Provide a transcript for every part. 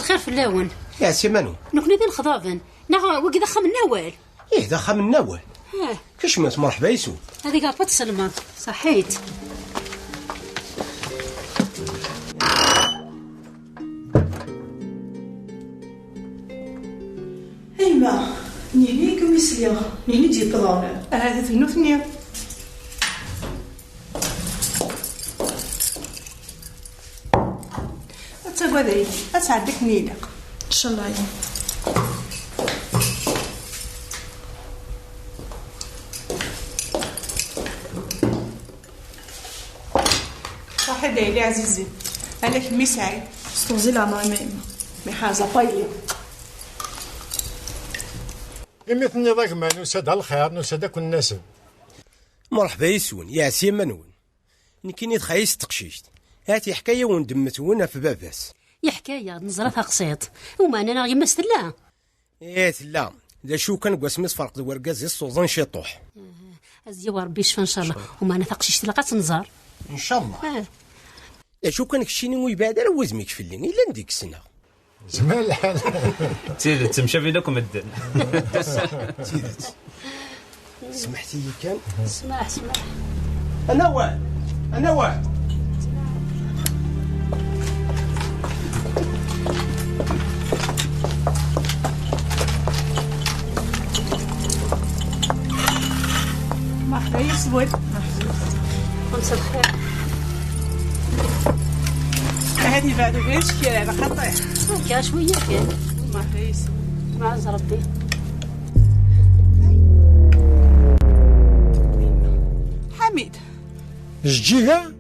الخير في اللون. يا سيمانو نكوني ذي الخضابن وكي ضخم النوال. ايه ضخم النوال. كاش مات مرحبا يسو. هذه قاعدة تسلمى صحيت. ايما نهني كميسليا نهني تجي طلال هذا ثنو ثنيا اتقادري اسعدك نيلك ان شاء الله. يا صحي دايلي عزيزي عليك مي سعيد استوزي لا ماما مي حاجه بايلي قمتني ضاك ما نسد الخير نسد كل الناس. مرحبا يسون يا سيمانون نكيني تخيس تقشيشت هاتي حكايه وندمت ونا في باباس. يا حكايه نزرتها قصيط وما انا غير مستلا. ايه لا دا شو كان قسمس فرق ورقاز الصوزان شيطوح. ازيا وربي يشفى ان شاء الله وما انا تقشيشت لقات نزار ان شاء الله. شو كان كشيني ويبادر وزميك في اللين الا نديك السنه زمان الحال. تيدت تمشى بينكم الدن. تيدت سمحتي لي كان اسمح انا واعد مرحبا يسود خمسة الخير. هذه بعد غير شكيرة على خطير كا شوية كان مرحبا يسود مع ربي. حميد الجيها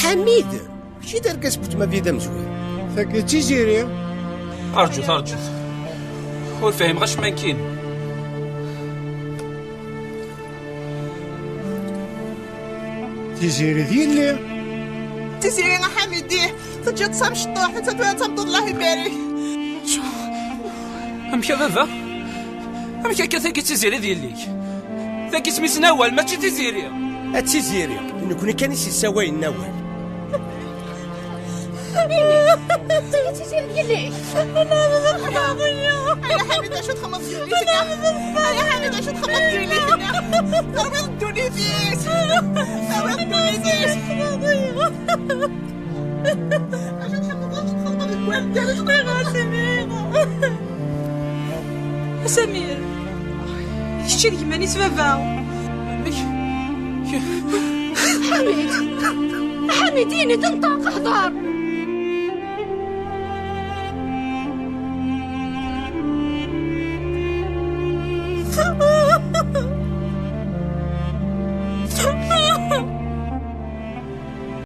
حميد شي دار كسبت ما بيدا مزوين ثاك تيزيري ارجوت هو الفهم غاش ما كاين. تيزيري ديالي تسيرين حميد ديه تجي تصام شطوح تتمض الله يبارك. شو امشي بابا امشي كثاكي تيزيري ديالك ثاكي سميت نوال ماشي تيزيري. اتيزيري نكون كان يساوي النوال. تيزير ديالك يا حميد اش تخمض ديالي يا حميد اش تخمض ديالي ضربي ردوني فيك ضربي ردوني فيك اش تخمض الوالد ديالك سمير شتي لك ماني سبابا حميديني تنطق هضر